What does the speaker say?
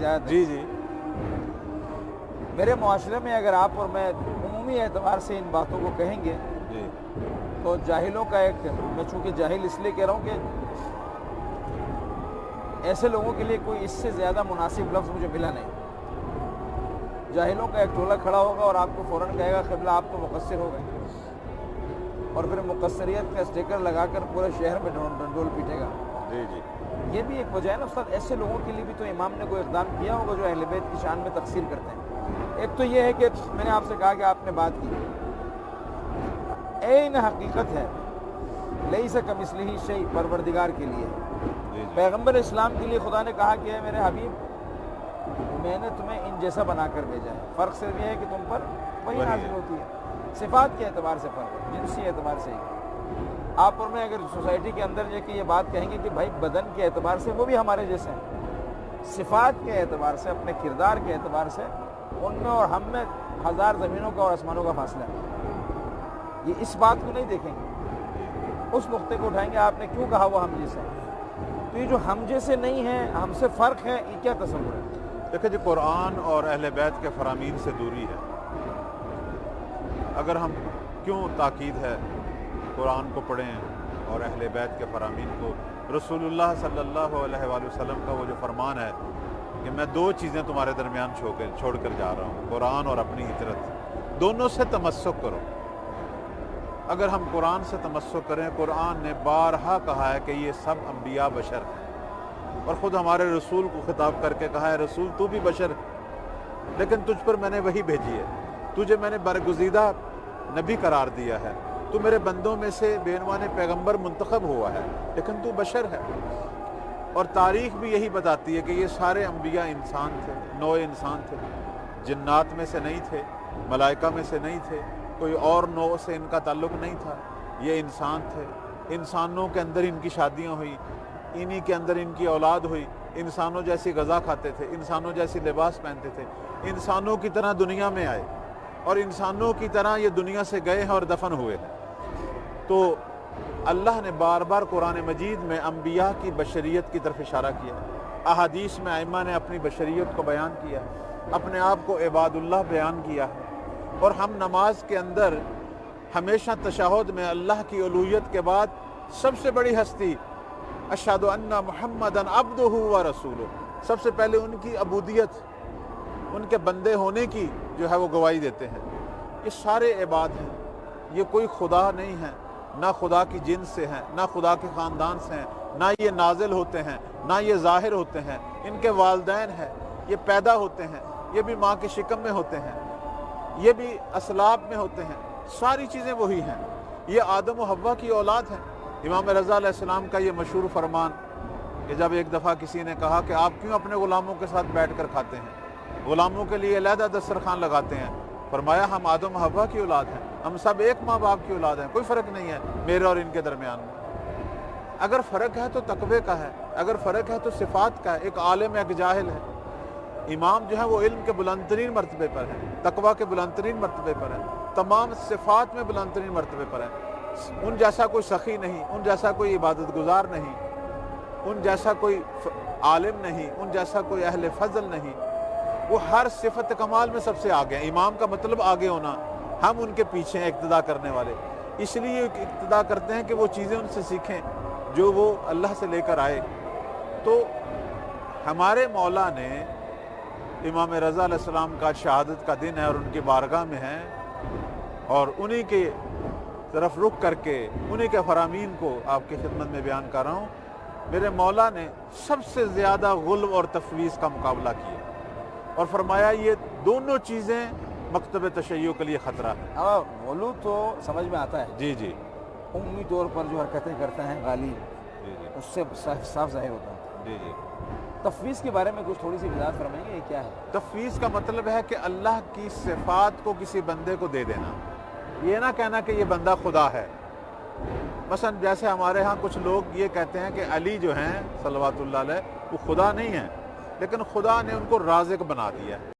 اجازت ہے؟ جی جی میرے معاشرے میں اگر آپ اور میں عمومی اعتبار سے ان باتوں کو کہیں گے جی تو جاہلوں کا ایک، میں چونکہ جاہل اس لیے کہہ رہا ہوں کہ ایسے لوگوں کے لیے کوئی اس سے زیادہ مناسب لفظ مجھے ملا نہیں. جاہلوں کا ایک ٹولہ کھڑا ہوگا اور آپ کو فوراً کہے گا قبلہ آپ تو مقصر ہو گئے، اور پھر مقصریت کا اسٹیکر لگا کر پورے شہر میں ڈنڈول پیٹے گا. جی جی یہ بھی ایک وجہ ہے نا استاد. ایسے لوگوں کے لیے بھی تو امام نے کوئی اقدام کیا ہوگا جو اہل بیت کی شان میں تقصیر کرتے ہیں. ایک تو یہ ہے کہ میں نے آپ سے کہا کہ آپ نے بات کی، عین حقیقت ہے لیس کمثلہ شیء پروردگار کے لیے. جی پیغمبر اسلام کے لیے خدا نے کہا کہ اے میرے حبیب میں نے تمہیں ان جیسا بنا کر بھیجا ہے. فرق صرف یہ ہے کہ تم پر وہی نازل ہوتی ہے. صفات کے اعتبار سے فرق ہے، جنسی اعتبار سے ہی. آپ اور میں اگر سوسائٹی کے اندر جا کے یہ بات کہیں گے کہ بھائی بدن کے اعتبار سے وہ بھی ہمارے جیسے ہیں، صفات کے اعتبار سے، اپنے کردار کے اعتبار سے ان میں اور ہم میں ہزار زمینوں کا اور آسمانوں کا فاصلہ ہے. یہ اس بات کو نہیں دیکھیں گے، اس نقطے کو اٹھائیں گے آپ نے کیوں کہا وہ ہم جیسے ہیں. تو یہ جو ہم جیسے نہیں ہیں، ہم سے فرق ہے، یہ کیا تصور ہے؟ دیکھیں جی، قرآن اور اہل بیت کے فرامین سے دوری ہے. اگر ہم کیوں تاکید ہے قرآن کو پڑھیں اور اہل بیت کے فرامین کو، رسول اللہ صلی اللہ علیہ وآلہ وسلم کا وہ جو فرمان ہے کہ میں دو چیزیں تمہارے درمیان چھوڑ کر جا رہا ہوں، قرآن اور اپنی فطرت، دونوں سے تمسک کرو. اگر ہم قرآن سے تمسک کریں، قرآن نے بارہا کہا ہے کہ یہ سب انبیاء بشر ہیں، اور خود ہمارے رسول کو خطاب کر کے کہا ہے رسول تو بھی بشر ہے، لیکن تجھ پر میں نے وہی بھیجی ہے، تجھے میں نے برگزیدہ نبی قرار دیا ہے، تو میرے بندوں میں سے بے عنوان پیغمبر منتخب ہوا ہے، لیکن تو بشر ہے. اور تاریخ بھی یہی بتاتی ہے کہ یہ سارے انبیاء انسان تھے، نوع انسان تھے، جنات میں سے نہیں تھے، ملائکہ میں سے نہیں تھے، کوئی اور نوع سے ان کا تعلق نہیں تھا، یہ انسان تھے. انسانوں کے اندر ان کی شادیاں ہوئی، انہی کے اندر ان کی اولاد ہوئی، انسانوں جیسی غذا کھاتے تھے، انسانوں جیسی لباس پہنتے تھے، انسانوں کی طرح دنیا میں آئے اور انسانوں کی طرح یہ دنیا سے گئے ہیں اور دفن ہوئے ہیں. تو اللہ نے بار بار قرآن مجید میں انبیاء کی بشریت کی طرف اشارہ کیا ہے. احادیث میں ائمہ نے اپنی بشریت کو بیان کیا ہے، اپنے آپ کو عباد اللہ بیان کیا ہے. اور ہم نماز کے اندر ہمیشہ تشہد میں اللہ کی الوہیت کے بعد سب سے بڑی ہستی اشہد ان محمدً عبدہ و رسولہ، سب سے پہلے ان کی عبودیت، ان کے بندے ہونے کی جو ہے وہ گواہی دیتے ہیں. یہ سارے عباد ہیں، یہ کوئی خدا نہیں ہے، نہ خدا کی جنس سے ہیں، نہ خدا کے خاندان سے ہیں، نہ یہ نازل ہوتے ہیں، نہ یہ ظاہر ہوتے ہیں. ان کے والدین ہیں، یہ پیدا ہوتے ہیں، یہ بھی ماں کے شکم میں ہوتے ہیں، یہ بھی اسلاب میں ہوتے ہیں، ساری چیزیں وہی ہیں. یہ آدم و حوا کی اولاد ہیں. امام رضا علیہ السلام کا یہ مشہور فرمان کہ جب ایک دفعہ کسی نے کہا کہ آپ کیوں اپنے غلاموں کے ساتھ بیٹھ کر کھاتے ہیں، غلاموں کے لیے علیحدہ دسترخوان لگاتے ہیں، فرمایا ہم آدم و حوا کی اولاد ہیں، ہم سب ایک ماں باپ کی اولاد ہیں، کوئی فرق نہیں ہے میرے اور ان کے درمیان میں. اگر فرق ہے تو تقوی کا ہے، اگر فرق ہے تو صفات کا ہے. ایک عالم ایک جاہل ہے. امام جو ہے وہ علم کے بلند ترین مرتبے پر ہے، تقوی کے بلند ترین مرتبے پر ہے، تمام صفات میں بلند ترین مرتبے پر ہے. ان جیسا کوئی سخی نہیں، ان جیسا کوئی عبادت گزار نہیں، ان جیسا کوئی عالم نہیں، ان جیسا کوئی اہل فضل نہیں. وہ ہر صفت کمال میں سب سے آگے ہیں. امام کا مطلب آگے ہونا، ہم ان کے پیچھے ہیں اقتداء کرنے والے. اس لیے اقتداء کرتے ہیں کہ وہ چیزیں ان سے سیکھیں جو وہ اللہ سے لے کر آئے. تو ہمارے مولا نے امام رضا علیہ السلام کا شہادت کا دن ہے اور ان کی بارگاہ میں ہیں، اور انہی کے طرف رخ کر کے انہی کے فرامین کو آپ کی خدمت میں بیان کر رہا ہوں. میرے مولا نے سب سے زیادہ غلو اور تفویض کا مقابلہ کیا اور فرمایا یہ دونوں چیزیں مکتب تشیع کے لیے خطرہ ہے. غلو تو سمجھ میں آتا ہے، جی جی عمومی طور پر جو حرکتیں کرتے ہیں غالی، جی جی اس سے صاف ظاہر ہوتا ہے. جی جی تفویض کے بارے میں کچھ تھوڑی سی وضاحت فرمائیں گے، یہ کیا ہے؟ تفویض کا مطلب ہے کہ اللہ کی صفات کو کسی بندے کو دے دینا. یہ نہ کہنا کہ یہ بندہ خدا ہے. مثلا جیسے ہمارے ہاں کچھ لوگ یہ کہتے ہیں کہ علی جو ہیں صلوات اللہ علیہ وہ خدا نہیں ہیں، لیکن خدا نے ان کو رازق بنا دیا ہے.